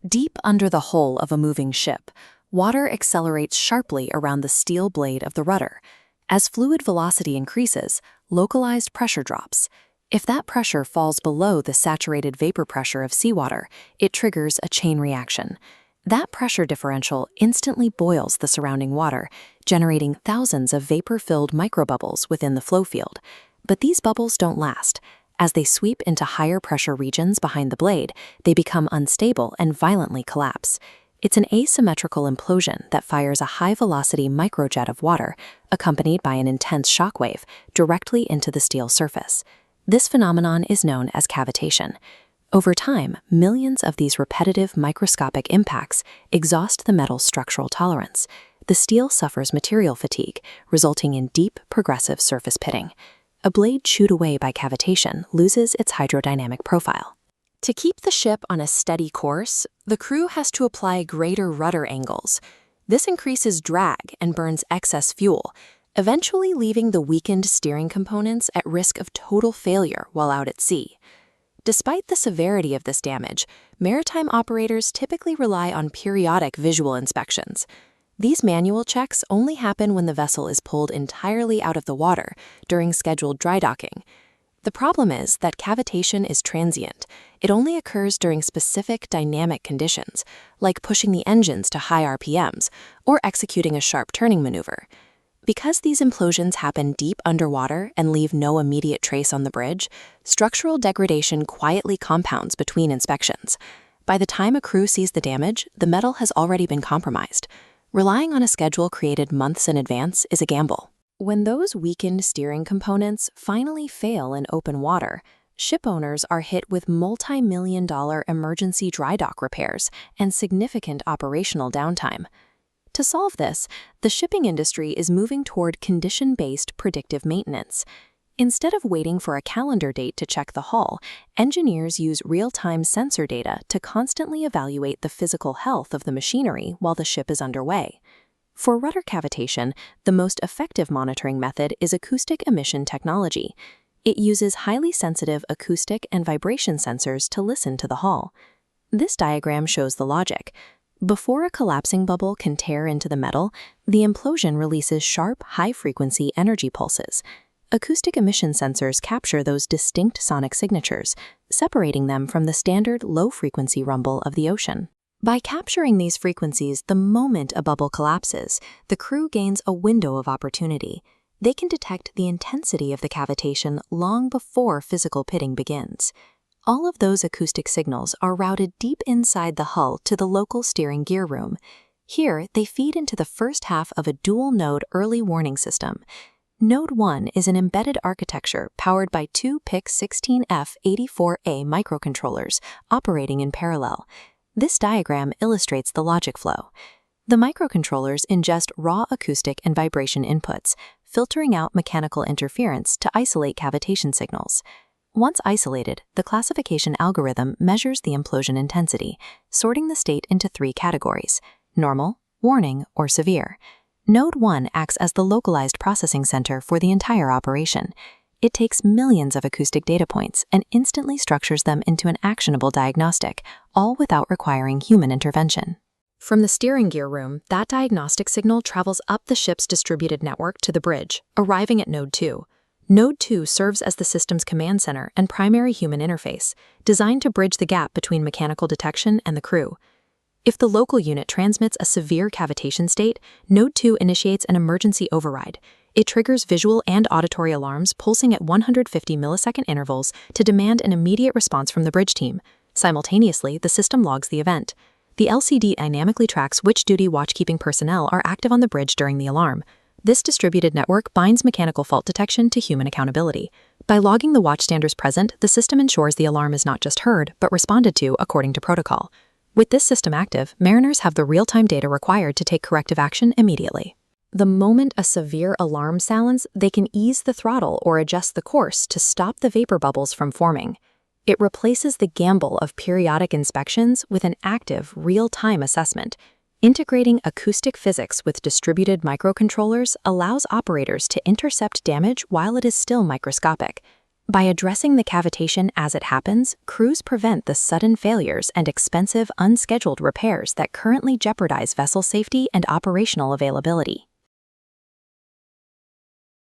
Deep under the hull of a moving ship, water accelerates sharply around the steel blade of the rudder. As fluid velocity increases, localized pressure drops. If that pressure falls below the saturated vapor pressure of seawater, it triggers a chain reaction. That pressure differential instantly boils the surrounding water, generating thousands of vapor-filled microbubbles within the flow field. But these bubbles don't last. As they sweep into higher pressure regions behind the blade, they become unstable and violently collapse. It's an asymmetrical implosion that fires a high-velocity microjet of water, accompanied by an intense shockwave, directly into the steel surface. This phenomenon is known as cavitation. Over time, millions of these repetitive microscopic impacts exhaust the metal's structural tolerance. The steel suffers material fatigue, resulting in deep, progressive surface pitting. A blade chewed away by cavitation loses its hydrodynamic profile. To keep the ship on a steady course, the crew has to apply greater rudder angles. This increases drag and burns excess fuel, eventually leaving the weakened steering components at risk of total failure while out at sea. Despite the severity of this damage, maritime operators typically rely on periodic visual inspections. These manual checks only happen when the vessel is pulled entirely out of the water during scheduled dry docking. The problem is that cavitation is transient. It only occurs during specific dynamic conditions, like pushing the engines to high RPMs or executing a sharp turning maneuver. Because these implosions happen deep underwater and leave no immediate trace on the bridge, structural degradation quietly compounds between inspections. By the time a crew sees the damage, the metal has already been compromised. Relying on a schedule created months in advance is a gamble. When those weakened steering components finally fail in open water, ship owners are hit with multi-million-dollar emergency dry dock repairs and significant operational downtime. To solve this, the shipping industry is moving toward condition-based predictive maintenance. Instead of waiting for a calendar date to check the hull, engineers use real-time sensor data to constantly evaluate the physical health of the machinery while the ship is underway. For rudder cavitation, the most effective monitoring method is acoustic emission technology. It uses highly sensitive acoustic and vibration sensors to listen to the hull. This diagram shows the logic. Before a collapsing bubble can tear into the metal, the implosion releases sharp, high-frequency energy pulses. Acoustic emission sensors capture those distinct sonic signatures, separating them from the standard low-frequency rumble of the ocean. By capturing these frequencies the moment a bubble collapses, the crew gains a window of opportunity. They can detect the intensity of the cavitation long before physical pitting begins. All of those acoustic signals are routed deep inside the hull to the local steering gear room. Here, they feed into the first half of a dual-node early warning system. Node 1 is an embedded architecture powered by two PIC16F84A microcontrollers operating in parallel. This diagram illustrates the logic flow. The microcontrollers ingest raw acoustic and vibration inputs, filtering out mechanical interference to isolate cavitation signals. Once isolated, the classification algorithm measures the implosion intensity, sorting the state into three categories: normal, warning, or severe. Node 1 acts as the localized processing center for the entire operation. It takes millions of acoustic data points and instantly structures them into an actionable diagnostic, all without requiring human intervention. From the steering gear room, that diagnostic signal travels up the ship's distributed network to the bridge, arriving at Node 2. Node 2 serves as the system's command center and primary human interface, designed to bridge the gap between mechanical detection and the crew. If the local unit transmits a severe cavitation state, Node 2 initiates an emergency override. It triggers visual and auditory alarms pulsing at 150 millisecond intervals to demand an immediate response from the bridge team. Simultaneously, the system logs the event. The LCD dynamically tracks which duty watchkeeping personnel are active on the bridge during the alarm. This distributed network binds mechanical fault detection to human accountability. By logging the watchstanders present, the system ensures the alarm is not just heard, but responded to according to protocol. With this system active, mariners have the real-time data required to take corrective action immediately. The moment a severe alarm sounds, they can ease the throttle or adjust the course to stop the vapor bubbles from forming. It replaces the gamble of periodic inspections with an active, real-time assessment. Integrating acoustic physics with distributed microcontrollers allows operators to intercept damage while it is still microscopic. By addressing the cavitation as it happens, crews prevent the sudden failures and expensive, unscheduled repairs that currently jeopardize vessel safety and operational availability.